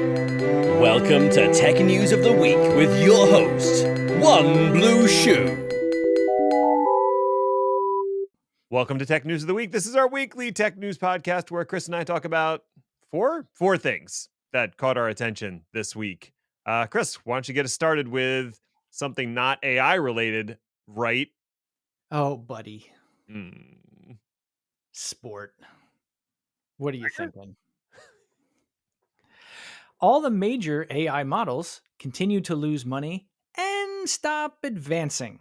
Welcome to Tech News of the Week with your host, One Blue Shoe. Welcome to Tech News of the Week. This is our weekly tech news podcast where Chris and I talk about four things that caught our attention this week. Chris, why don't you get us started with something not AI related, right? Oh, buddy. Hmm. Sport. What are you thinking? All the major AI models continue to lose money and stop advancing.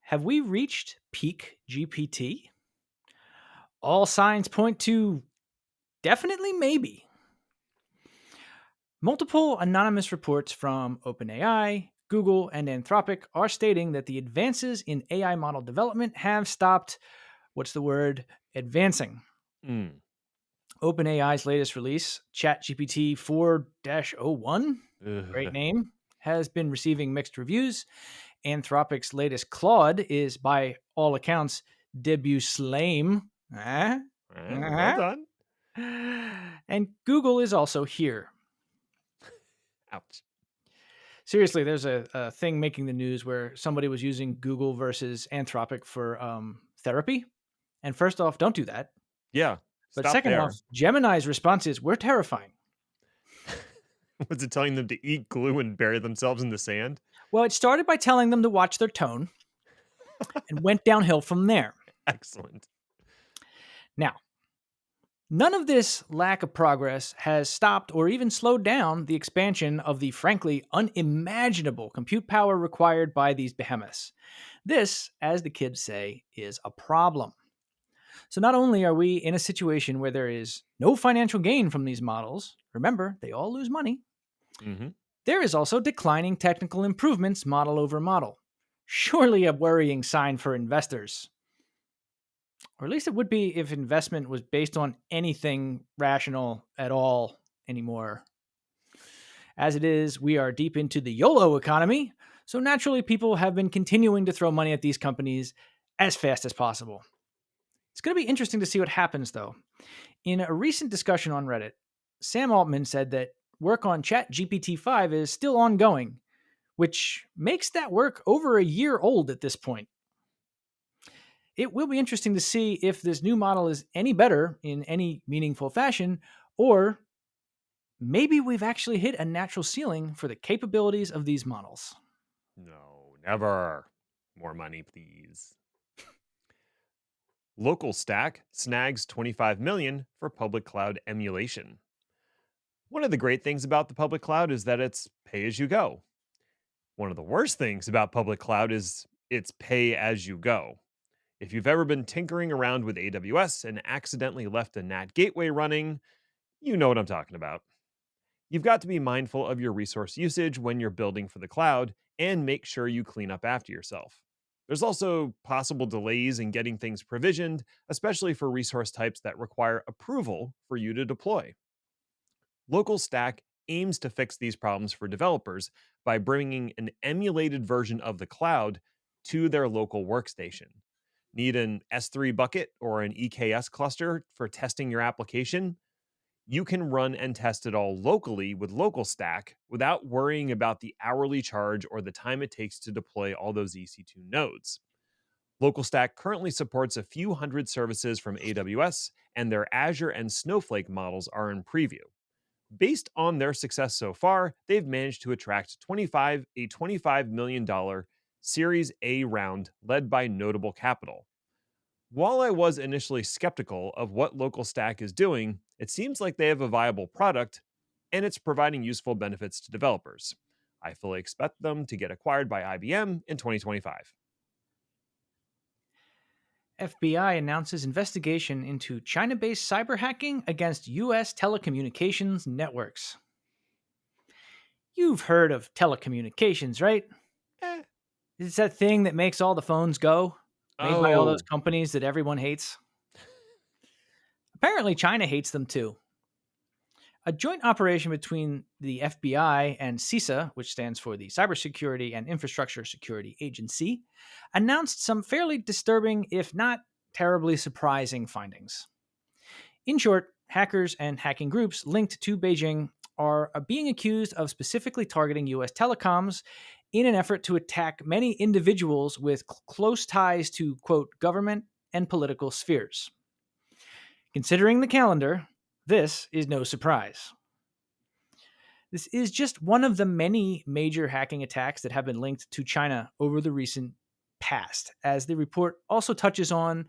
Have we reached peak GPT? All signs point to definitely maybe. Multiple anonymous reports from OpenAI, Google, and Anthropic are stating that the advances in AI model development have stopped, advancing. OpenAI's latest release, ChatGPT 4-01, great name, has been receiving mixed reviews. Anthropic's latest Claude is, by all accounts, debut slame. Well done. And Google is also here. Ouch. Seriously, there's a thing making the news where somebody was using Google versus Anthropic for therapy. And first off, don't do that. Yeah. But second off, Gemini's response is, we're terrifying. Was it telling them to eat glue and bury themselves in the sand? Well, it started by telling them to watch their tone and went downhill from there. Excellent. Now, none of this lack of progress has stopped or even slowed down the expansion of the frankly unimaginable compute power required by these behemoths. This, as the kids say, is a problem. So not only are we in a situation where there is no financial gain from these models, remember, they all lose money, there is also declining technical improvements model over model. Surely a worrying sign for investors. Or at least it would be if investment was based on anything rational at all anymore. As it is, we are deep into the YOLO economy, so naturally people have been continuing to throw money at these companies as fast as possible. It's going to be interesting to see what happens, though. In a recent discussion on Reddit, Sam Altman said that work on ChatGPT 5 is still ongoing, which makes that work over a year old at this point. It will be interesting to see if this new model is any better in any meaningful fashion, or maybe we've actually hit a natural ceiling for the capabilities of these models. No, never. More money, please. LocalStack snags $25 million for public cloud emulation. One of the great things about the public cloud is that it's pay as you go. One of the worst things about public cloud is it's pay as you go. If you've ever been tinkering around with AWS and accidentally left a NAT gateway running, you know what I'm talking about. You've got to be mindful of your resource usage when you're building for the cloud and make sure you clean up after yourself. There's also possible delays in getting things provisioned, especially for resource types that require approval for you to deploy. LocalStack aims to fix these problems for developers by bringing an emulated version of the cloud to their local workstation. Need an S3 bucket or an EKS cluster for testing your application? You can run and test it all locally with LocalStack without worrying about the hourly charge or the time it takes to deploy all those EC2 nodes. LocalStack currently supports a few hundred services from AWS, and their Azure and Snowflake models are in preview. Based on their success so far, they've managed to attract a $25 million Series A round led by Notable Capital. While I was initially skeptical of what LocalStack is doing, it seems like they have a viable product and it's providing useful benefits to developers. I fully expect them to get acquired by IBM in 2025. FBI announces investigation into China-based cyberhacking against U.S. telecommunications networks. You've heard of telecommunications, right? It's that thing that makes all the phones go, made by all those companies that everyone hates. Apparently, China hates them too. A joint operation between the FBI and CISA, which stands for the Cybersecurity and Infrastructure Security Agency, announced some fairly disturbing, if not terribly surprising, findings. In short, hackers and hacking groups linked to Beijing are being accused of specifically targeting U.S. telecoms in an effort to attack many individuals with close ties to, quote, government and political spheres. Considering the calendar, this is no surprise. This is just one of the many major hacking attacks that have been linked to China over the recent past, as the report also touches on,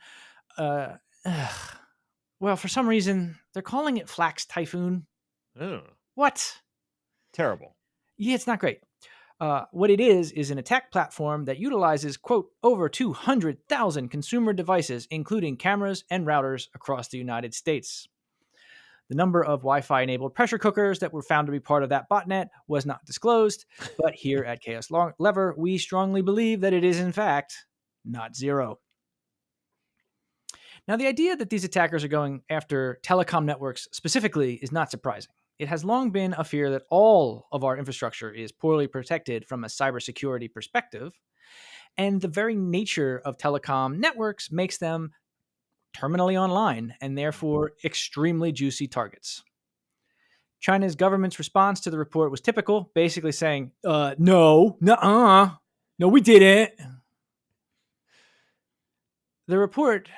well, for some reason, they're calling it Flax Typhoon. Oh, What? terrible. Yeah, it's not great. What it is an attack platform that utilizes, quote, over 200,000 consumer devices, including cameras and routers across the United States. The number of Wi-Fi enabled pressure cookers that were found to be part of that botnet was not disclosed, but here at Chaos Lever, we strongly believe that it is in fact not zero. Now, the idea that these attackers are going after telecom networks specifically is not surprising. It has long been a fear that all of our infrastructure is poorly protected from a cybersecurity perspective, and the very nature of telecom networks makes them terminally online and therefore extremely juicy targets. China's government's response to the report was typical, basically saying, no, we didn't. The report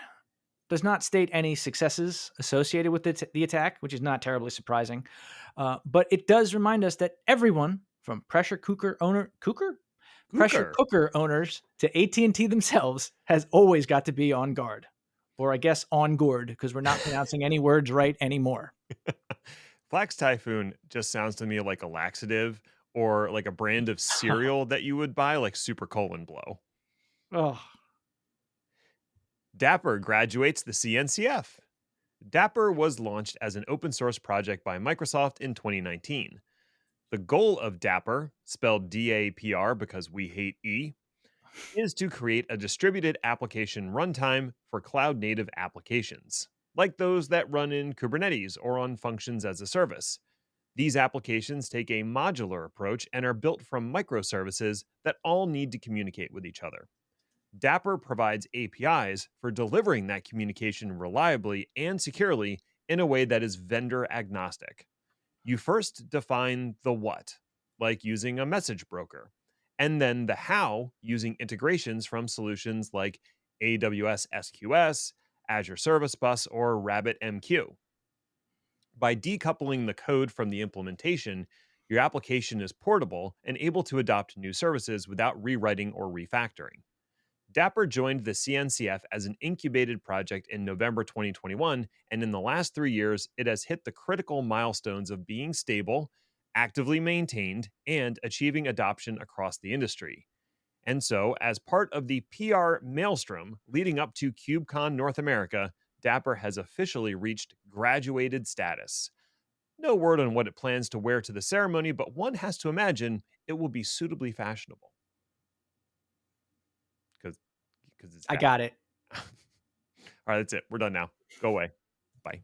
does not state any successes associated with the attack, which is not terribly surprising. But it does remind us that everyone from pressure cooker owners to AT&T themselves has always got to be on guard. Or I guess on gourd, because we're not pronouncing any words right anymore. Flax Typhoon just sounds to me like a laxative or like a brand of cereal that you would buy, like Super Colon Blow. Oh. Dapr graduates the CNCF. Dapr was launched as an open source project by Microsoft in 2019. The goal of Dapr, spelled DAPR because we hate E, is to create a distributed application runtime for cloud-native applications, like those that run in Kubernetes or on functions as a service. These applications take a modular approach and are built from microservices that all need to communicate with each other. Dapr provides APIs for delivering that communication reliably and securely in a way that is vendor agnostic. You first define the what, like using a message broker, and then the how, using integrations from solutions like AWS SQS, Azure Service Bus, or RabbitMQ. By decoupling the code from the implementation, your application is portable and able to adopt new services without rewriting or refactoring. Dapr joined the CNCF as an incubated project in November 2021, and in the last 3 years, it has hit the critical milestones of being stable, actively maintained, and achieving adoption across the industry. And so, as part of the PR maelstrom leading up to KubeCon North America, Dapr has officially reached graduated status. No word on what it plans to wear to the ceremony, but one has to imagine it will be suitably fashionable. Because it's I got it. All right, that's it. We're done now. Go away. Bye.